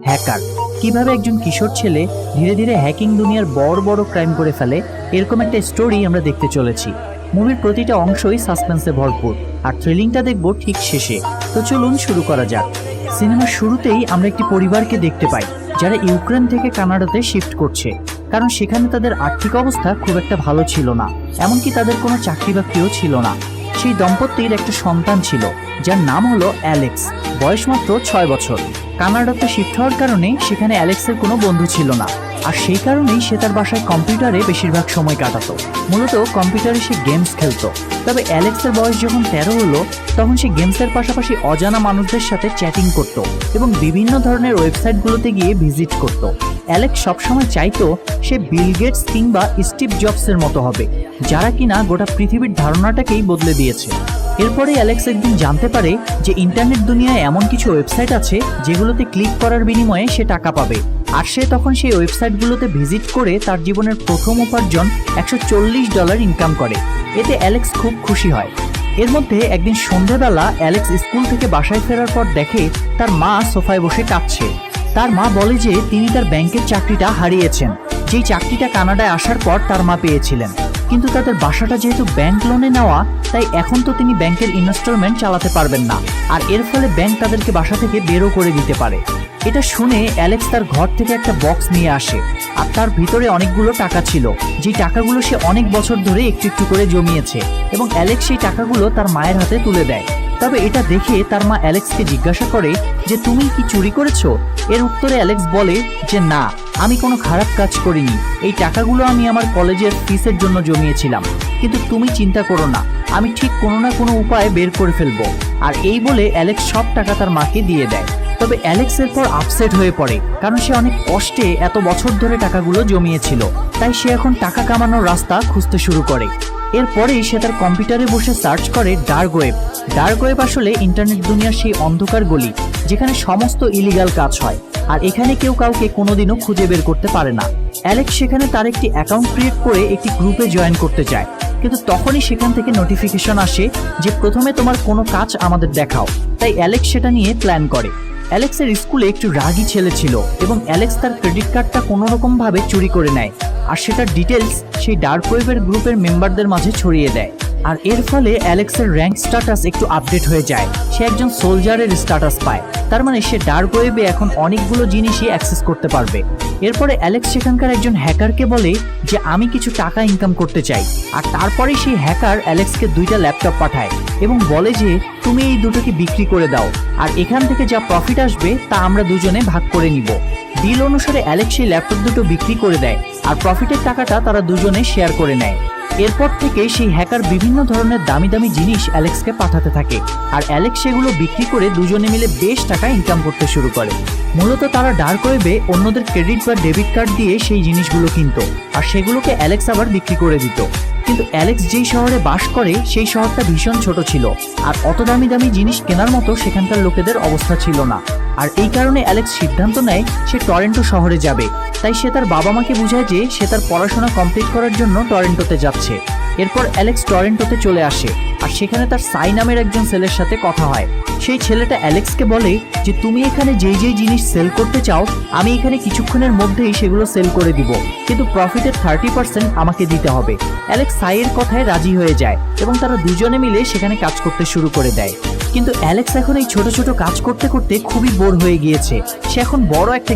Hacker কিভাবে একজন কিশোর ছেলে ধীরে ধীরে হ্যাকিং দুনিয়ার বড় বড় ক্রাইম করে ফেলে, এরকম একটা স্টোরি আমরা দেখতে চলেছি। মুভির প্রতিটা অংশই সাসপেন্সে ভরপুর, আর থ্রিলিংটা দেখবো ঠিক শেষে। তো চলুন শুরু করা যাক। সিনেমার শুরুতেই আমরা একটি পরিবারকে দেখতে পাই যারা ইউক্রেন থেকে কানাডাতে শিফট করছে, কারণ সেখানে তাদের আর্থিক অবস্থা খুব একটা ভালো ছিল না, এমনকি তাদের কোনো চাকরি বাকরিও ছিল না। সেই দম্পতির একটা সন্তান ছিল যার নাম হলো অ্যালেক্স, বয়স মাত্র 6 বছর। কানাডাতে শিফট হওয়ার কারণে সেখানে অ্যালেক্সের কোনো বন্ধু ছিল না, আর সেই কারণেই সে তার বাসায় কম্পিউটারে বেশিরভাগ সময় কাটাতো। মূলত কম্পিউটারে সে গেমস খেলতো। তবে অ্যালেক্সের বয়স যখন 13 হলো, তখন সে গেমসের পাশাপাশি অজানা মানুষদের সাথে চ্যাটিং করত এবং বিভিন্ন ধরনের ওয়েবসাইটগুলোতে গিয়ে ভিজিট করত। অ্যালেক্স সবসময় চাইতো সে বিল গেটস কিংবা স্টিভ জবসের মতো হবে, যারা কিনা গোটা পৃথিবীর ধারণাটাকেই বদলে দিয়েছে। এরপরে অ্যালেক্স একদিন জানতে পারে যে ইন্টারনেট দুনিয়ায় এমন কিছু ওয়েবসাইট আছে যেগুলোতে ক্লিক করার বিনিময়ে সে টাকা পাবে, আর সে তখন সেই ওয়েবসাইটগুলোতে ভিজিট করে তার জীবনের প্রথম উপার্জন $140 ইনকাম করে। এতে অ্যালেক্স খুব খুশি হয়। এর মধ্যে একদিন সন্ধ্যাবেলা অ্যালেক্স স্কুল থেকে বাসায় ফেরার পর দেখে তার মা সোফায় বসে কাঁদছে। তার মা বলে যে তিনি তার ব্যাংকের চাকরিটা হারিয়েছেন, যেই চাকরিটা কানাডায় আসার পর তার মা পেয়েছিলেন। কিন্তু তাদের বাসাটা যেহেতু ব্যাংক লোনে নেওয়া, তাই এখন তো তিনি ব্যাংকের ইনস্টলমেন্ট চালাতে পারবেন না, আর এর ফলে ব্যাংক তাদেরকে বাসা থেকে বেরও করে দিতে পারে। এটা শুনে অ্যালেক্স তার ঘর থেকে একটা বক্স নিয়ে আসে, আর তার ভিতরে অনেকগুলো টাকা ছিল, যেই টাকাগুলো সে অনেক বছর ধরে একটু একটু করে জমিয়েছে, এবং অ্যালেক্স সেই টাকাগুলো তার মায়ের হাতে তুলে দেয়। তবে এটা দেখে তার মা অ্যালেক্সকে জিজ্ঞাসা করে যে তুমি কি চুরি করেছো? এর উত্তরে অ্যালেক্স বলে যে না, আমি কোনো খারাপ কাজ করিনি, এই টাকাগুলো আমি আমার কলেজের ফিসের জন্য জমিয়েছিলাম। কিন্তু তুমি চিন্তা করো না, আমি ঠিক কোনো না কোনো উপায়ে বের করে ফেলবো। আর এই বলে অ্যালেক্স সব টাকা তার মাকে দিয়ে দেয়। তবে অ্যালেক্স এরপর আপসেট হয়ে পড়ে, কারণ সে অনেক কষ্টে এত বছর ধরে টাকাগুলো জমিয়েছিল। তাই সে এখন টাকা কামানোর রাস্তা খুঁজতে শুরু করে। এরপরেই সে তার কম্পিউটারে বসে সার্চ করে ডার্ক ওয়েব। ডার্ক ওয়েব আসলে ইন্টারনেট দুনিয়ার সেই অন্ধকার গলি যেখানে সমস্ত ইলিগাল কাজ হয়, আর এখানে কেউ কাউকে কোনোদিনও খুঁজে বের করতে পারে না। অ্যালেক্স সেখানে তার একটি অ্যাকাউন্ট ক্রিয়েট করে একটি গ্রুপে জয়েন করতে চায়, কিন্তু তখনই সেখান থেকে নোটিফিকেশন আসে যে প্রথমে তোমার কোনো কাজ আমাদের দেখাও। তাই অ্যালেক্স সেটা নিয়ে প্ল্যান করে। অ্যালেক্সের স্কুলে একটু রাগী ছেলে ছিল, এবং অ্যালেক্স তার ক্রেডিট কার্ডটা কোনোরকম ভাবে চুরি করে নেয়, আর সেটার ডিটেলস সেই ডার্ক ওয়েবের গ্রুপের মেম্বারদের মাঝে ছড়িয়ে দেয়। আর এর ফলে অ্যালেক্সের র্যাঙ্ক স্ট্যাটাস একটু আপডেট হয়ে যায়, সে একজন সোলজারের স্ট্যাটাস পায়। তার মানে সে ডার্ক ওয়েবে এখন অনেকগুলো জিনিসই অ্যাক্সেস করতে পারবে। এরপরে অ্যালেক্স সেখানকার একজন হ্যাকারকে বলে যে আমি কিছু টাকা ইনকাম করতে চাই, আর তারপরে সেই হ্যাকার অ্যালেক্সকে 2টা ল্যাপটপ পাঠায় এবং বলে যে তুমি এই দুটোকে বিক্রি করে দাও, আর এখান থেকে যা প্রফিট আসবে তা আমরা দুজনে ভাগ করে নিব। ডিল অনুসারে অ্যালেক্স সেই ল্যাপটপ দুটো বিক্রি করে দেয়, আর প্রফিটের টাকাটা তারা দুজনে শেয়ার করে নেয়। এরপর থেকে সেই হ্যাকার বিভিন্ন ধরনের দামি দামি জিনিস অ্যালেক্সকে পাঠাতে থাকে, আর অ্যালেক্স সেগুলো বিক্রি করে দুজনে মিলে বেশ টাকা ইনকাম করতে শুরু করে। মূলত তারা ডার্ক ওয়েবে অন্যদের ক্রেডিট বা ডেবিট কার্ড দিয়ে সেই জিনিসগুলো কিনতো, আর সেগুলোকে অ্যালেক্স আবার বিক্রি করে দিত। কিন্তু অ্যালেক্স যেই শহরে বাস করে সেই শহরটা ভীষণ ছোট ছিল, আর অত দামি দামি জিনিস কেনার মতো সেখানকার লোকেদের অবস্থা ছিল না। আর এই কারণে অ্যালেক্স সিদ্ধান্ত নেয় সে টরেন্টো শহরে যাবে। তাই সে তার বাবা মাকে বোঝায় যে সে তার পড়াশোনা কমপ্লিট করার জন্য টরেন্টোতে যাচ্ছে। এরপর অ্যালেক্স টরেন্টোতে চলে আসে, আর সেখানে তার সাই নামের একজন ছেলের সাথে কথা হয়। সেই ছেলেটা অ্যালেক্সকে বলে যে তুমি এখানে যেই যেই জিনিস সেল করতে চাও আমি এখানে কিছুক্ষণের মধ্যেই সেগুলো সেল করে দিব, কিন্তু প্রফিটের 30% আমাকে দিতে হবে। অ্যালেক্স সাইয়ের কথায় রাজি হয়ে যায় এবং তারা দুজনে মিলে সেখানে কাজ করতে শুরু করে দেয়। কিন্তু অ্যালেক্স এখন এই ছোট ছোট কাজ করতে করতে খুবই বোর হয়ে গিয়েছে। সে এখন বড় একটা